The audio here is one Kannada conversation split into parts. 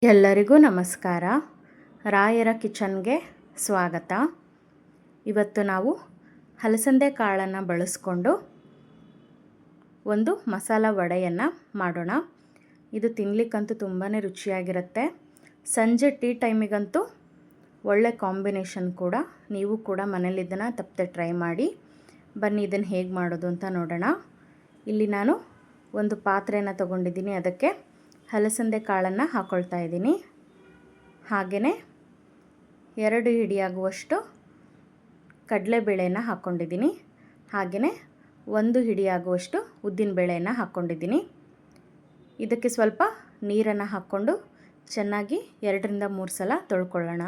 ಎಲ್ಲರಿಗೂ ನಮಸ್ಕಾರ. ರಾಯರ ಕಿಚನ್ಗೆ ಸ್ವಾಗತ. ಇವತ್ತು ನಾವು ಹಲಸಂದೆ ಕಾಳನ್ನು ಬಳಸ್ಕೊಂಡು ಒಂದು ಮಸಾಲ ವಡೆಯನ್ನು ಮಾಡೋಣ. ಇದು ತಿನ್ನಲಿಕ್ಕಂತೂ ತುಂಬಾ ರುಚಿಯಾಗಿರುತ್ತೆ. ಸಂಜೆ ಟೀ ಟೈಮಿಗಂತೂ ಒಳ್ಳೆ ಕಾಂಬಿನೇಷನ್ ಕೂಡ. ನೀವು ಕೂಡ ಮನೇಲಿ ಇದನ್ನು ತಪ್ಪದೆ ಟ್ರೈ ಮಾಡಿ. ಬನ್ನಿ ಇದನ್ನು ಹೇಗೆ ಮಾಡೋದು ಅಂತ ನೋಡೋಣ. ಇಲ್ಲಿ ನಾನು ಒಂದು ಪಾತ್ರೆಯನ್ನು ತಗೊಂಡಿದ್ದೀನಿ. ಅದಕ್ಕೆ ಹಲಸಂದೆ ಕಾಳನ್ನು ಹಾಕ್ಕೊಳ್ತಾ ಇದ್ದೀನಿ. ಹಾಗೆಯೇ 2 ಹಿಡಿಯಾಗುವಷ್ಟು ಕಡಲೆಬೇಳೆಯನ್ನು ಹಾಕ್ಕೊಂಡಿದ್ದೀನಿ. ಹಾಗೆಯೇ 1 ಹಿಡಿಯಾಗುವಷ್ಟು ಉದ್ದಿನಬೇಳೆಯನ್ನು ಹಾಕ್ಕೊಂಡಿದ್ದೀನಿ. ಇದಕ್ಕೆ ಸ್ವಲ್ಪ ನೀರನ್ನು ಹಾಕ್ಕೊಂಡು ಚೆನ್ನಾಗಿ 2ರಿಂದ 3 ಸಲ ತೊಳ್ಕೊಳ್ಳೋಣ.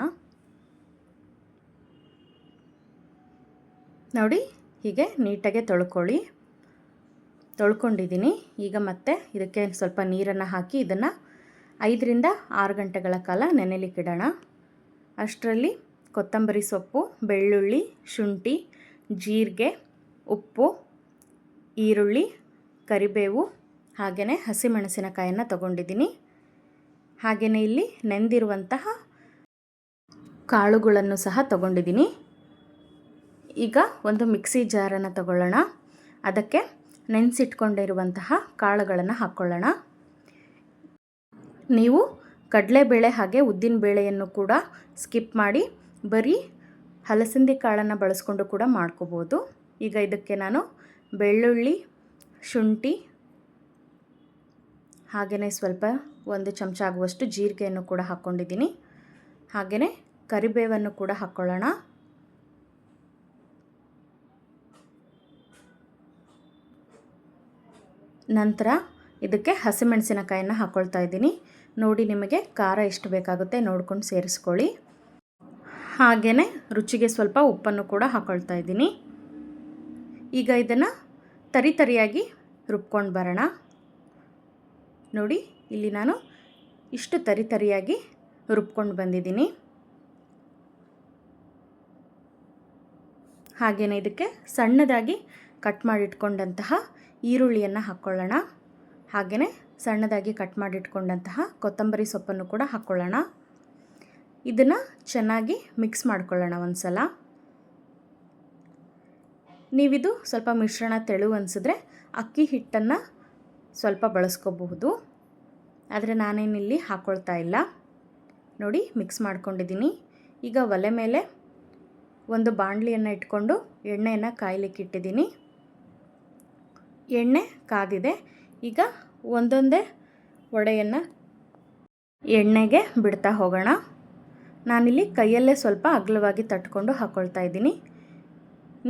ನೋಡಿ, ಹೀಗೆ ನೀಟಾಗೆ ತೊಳ್ಕೊಂಡಿದ್ದೀನಿ. ಈಗ ಮತ್ತೆ ಇದಕ್ಕೆ ಸ್ವಲ್ಪ ನೀರನ್ನು ಹಾಕಿ ಇದನ್ನು 5ರಿಂದ 6 ಗಂಟೆಗಳ ಕಾಲ ನೆನೆಲಿಕ್ಕಿಡೋಣ. ಅಷ್ಟರಲ್ಲಿ ಕೊತ್ತಂಬರಿ ಸೊಪ್ಪು, ಬೆಳ್ಳುಳ್ಳಿ, ಶುಂಠಿ, ಜೀರಿಗೆ, ಉಪ್ಪು, ಈರುಳ್ಳಿ, ಕರಿಬೇವು ಹಾಗೆಯೇ ಹಸಿಮೆಣಸಿನಕಾಯನ್ನು ತಗೊಂಡಿದ್ದೀನಿ. ಹಾಗೆಯೇ ಇಲ್ಲಿ ನೆಂದಿರುವಂತಹ ಕಾಳುಗಳನ್ನು ಸಹ ತಗೊಂಡಿದ್ದೀನಿ. ಈಗ ಒಂದು ಮಿಕ್ಸಿ ಜಾರನ್ನು ತಗೊಳ್ಳೋಣ. ಅದಕ್ಕೆ ನೆನೆಸಿಟ್ಕೊಂಡಿರುವಂತಹ ಕಾಳುಗಳನ್ನು ಹಾಕ್ಕೊಳ್ಳೋಣ. ನೀವು ಕಡಲೆಬೇಳೆ ಹಾಗೆ ಉದ್ದಿನಬೇಳೆಯನ್ನು ಕೂಡ ಸ್ಕಿಪ್ ಮಾಡಿ ಬರೀ ಹಲಸಂದೆ ಕಾಳನ್ನು ಬಳಸ್ಕೊಂಡು ಕೂಡ ಮಾಡ್ಕೋಬೋದು. ಈಗ ಇದಕ್ಕೆ ನಾನು ಬೆಳ್ಳುಳ್ಳಿ, ಶುಂಠಿ ಹಾಗೆಯೇ ಸ್ವಲ್ಪ 1 ಚಮಚ ಆಗುವಷ್ಟು ಜೀರಿಗೆಯನ್ನು ಕೂಡ ಹಾಕ್ಕೊಂಡಿದ್ದೀನಿ. ಹಾಗೆಯೇ ಕರಿಬೇವನ್ನು ಕೂಡ ಹಾಕ್ಕೊಳ್ಳೋಣ. ನಂತರ ಇದಕ್ಕೆ ಹಸಿಮೆಣಸಿನಕಾಯನ್ನು ಹಾಕ್ಕೊಳ್ತಾ ಇದ್ದೀನಿ. ನೋಡಿ, ನಿಮಗೆ ಖಾರ ಎಷ್ಟು ಬೇಕಾಗುತ್ತೆ ನೋಡ್ಕೊಂಡು ಸೇರಿಸ್ಕೊಳ್ಳಿ. ಹಾಗೆಯೇ ರುಚಿಗೆ ಸ್ವಲ್ಪ ಉಪ್ಪನ್ನು ಕೂಡ ಹಾಕ್ಕೊಳ್ತಾ ಇದ್ದೀನಿ. ಈಗ ಇದನ್ನು ತರಿಯಾಗಿ ರುಬ್ಕೊಂಡು ಬರೋಣ. ನೋಡಿ, ಇಲ್ಲಿ ನಾನು ಇಷ್ಟು ತರಿಯಾಗಿ ರುಬ್ಕೊಂಡು ಬಂದಿದ್ದೀನಿ. ಹಾಗೆಯೇ ಇದಕ್ಕೆ ಸಣ್ಣದಾಗಿ ಕಟ್ ಮಾಡಿಟ್ಕೊಂಡಂತಹ ಈರುಳ್ಳಿಯನ್ನು ಹಾಕ್ಕೊಳ್ಳೋಣ. ಹಾಗೆಯೇ ಸಣ್ಣದಾಗಿ ಕಟ್ ಮಾಡಿಟ್ಕೊಂಡಂತಹ ಕೊತ್ತಂಬರಿ ಸೊಪ್ಪನ್ನು ಕೂಡ ಹಾಕ್ಕೊಳ್ಳೋಣ. ಇದನ್ನು ಚೆನ್ನಾಗಿ ಮಿಕ್ಸ್ ಮಾಡ್ಕೊಳ್ಳೋಣ ಒಂದು ಸಲ. ನೀವಿದು ಸ್ವಲ್ಪ ಮಿಶ್ರಣ ತೆಳು ಅನಿಸಿದ್ರೆ ಅಕ್ಕಿ ಹಿಟ್ಟನ್ನು ಸ್ವಲ್ಪ ಬಳಸ್ಕೋಬಹುದು. ಆದರೆ ನಾನೇನಿಲ್ಲಿ ಹಾಕ್ಕೊಳ್ತಾ ಇಲ್ಲ. ನೋಡಿ, ಮಿಕ್ಸ್ ಮಾಡ್ಕೊಂಡಿದ್ದೀನಿ. ಈಗ ಒಲೆ ಮೇಲೆ ಒಂದು ಬಾಣಲಿಯನ್ನು ಇಟ್ಕೊಂಡು ಎಣ್ಣೆಯನ್ನು ಕಾಯಲಿಕ್ಕೆ ಇಟ್ಟಿದ್ದೀನಿ. ಎಣ್ಣೆ ಕಾದಿದೆ. ಈಗ ಒಂದೊಂದೇ ವಡೆಯನ್ನು ಎಣ್ಣೆಗೆ ಬಿಡ್ತಾ ಹೋಗೋಣ. ನಾನಿಲ್ಲಿ ಕೈಯಲ್ಲೇ ಸ್ವಲ್ಪ ಅಗಲವಾಗಿ ತಟ್ಕೊಂಡು ಹಾಕ್ಕೊಳ್ತಾ ಇದ್ದೀನಿ.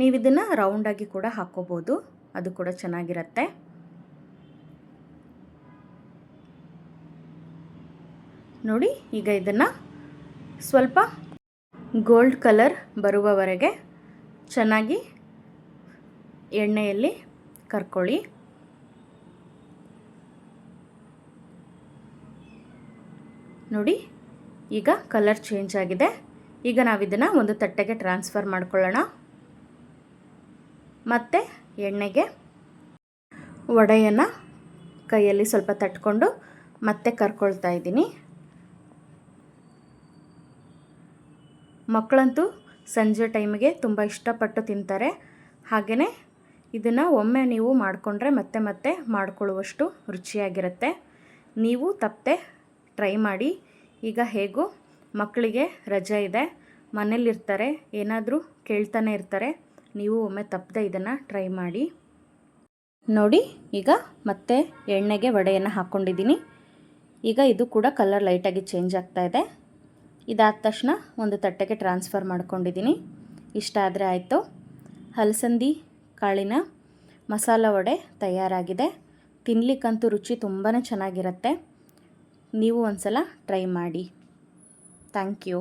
ನೀವು ಇದನ್ನು ರೌಂಡಾಗಿ ಕೂಡ ಹಾಕ್ಕೋಬೋದು, ಅದು ಕೂಡ ಚೆನ್ನಾಗಿರುತ್ತೆ. ನೋಡಿ, ಈಗ ಇದನ್ನು ಸ್ವಲ್ಪ ಗೋಲ್ಡ್ ಕಲರ್ ಬರುವವರೆಗೆ ಚೆನ್ನಾಗಿ ಎಣ್ಣೆಯಲ್ಲಿ ಕರ್ಕೊಳ್ಳಿ. ನೋಡಿ, ಈಗ ಕಲರ್ ಚೇಂಜ್ ಆಗಿದೆ. ಈಗ ನಾವಿದನ್ನು ಒಂದು ತಟ್ಟೆಗೆ ಟ್ರಾನ್ಸ್ಫರ್ ಮಾಡ್ಕೊಳ್ಳೋಣ. ಮತ್ತು ಎಣ್ಣೆಗೆ ವಡೆಯನ್ನು ಕೈಯಲ್ಲಿ ಸ್ವಲ್ಪ ತಟ್ಕೊಂಡು ಮತ್ತೆ ಕರ್ಕೊಳ್ತಾ ಇದ್ದೀನಿ. ಮಕ್ಕಳಂತೂ ಸಂಜೆ ಟೈಮಿಗೆ ತುಂಬ ಇಷ್ಟಪಟ್ಟು ತಿಂತಾರೆ. ಹಾಗೆಯೇ ಇದನ್ನು ಒಮ್ಮೆ ನೀವು ಮಾಡಿಕೊಂಡ್ರೆ ಮತ್ತೆ ಮತ್ತೆ ಮಾಡಿಕೊಳ್ಳುವಷ್ಟು ರುಚಿಯಾಗಿರುತ್ತೆ. ನೀವು ತಪ್ಪದೆ ಟ್ರೈ ಮಾಡಿ. ಈಗ ಹೇಗೂ ಮಕ್ಕಳಿಗೆ ರಜೆ ಇದೆ, ಮನೇಲಿರ್ತಾರೆ, ಏನಾದರೂ ಕೇಳ್ತಾನೆ ಇರ್ತಾರೆ. ನೀವು ಒಮ್ಮೆ ತಪ್ಪದೆ ಇದನ್ನು ಟ್ರೈ ಮಾಡಿ. ನೋಡಿ, ಈಗ ಮತ್ತೆ ಎಣ್ಣೆಗೆ ವಡೆಯನ್ನು ಹಾಕ್ಕೊಂಡಿದ್ದೀನಿ. ಈಗ ಇದು ಕೂಡ ಕಲರ್ ಲೈಟಾಗಿ ಚೇಂಜ್ ಆಗ್ತಾ ಇದೆ. ಇದಾದ ತಕ್ಷಣ ಒಂದು ತಟ್ಟೆಗೆ ಟ್ರಾನ್ಸ್ಫರ್ ಮಾಡ್ಕೊಂಡಿದ್ದೀನಿ. ಇಷ್ಟ ಆದರೆ ಆಯಿತು. ಹಲಸಂದಿ ಕಾಳಿನ ಮಸಾಲ ವಡೆ ತಯಾರಾಗಿದೆ. ತಿನ್ನಲಿಕ್ಕಂತೂ ರುಚಿ ತುಂಬಾ ಚೆನ್ನಾಗಿರುತ್ತೆ. ನೀವು ಒಂದು ಸಲ ಟ್ರೈ ಮಾಡಿ. Thank you.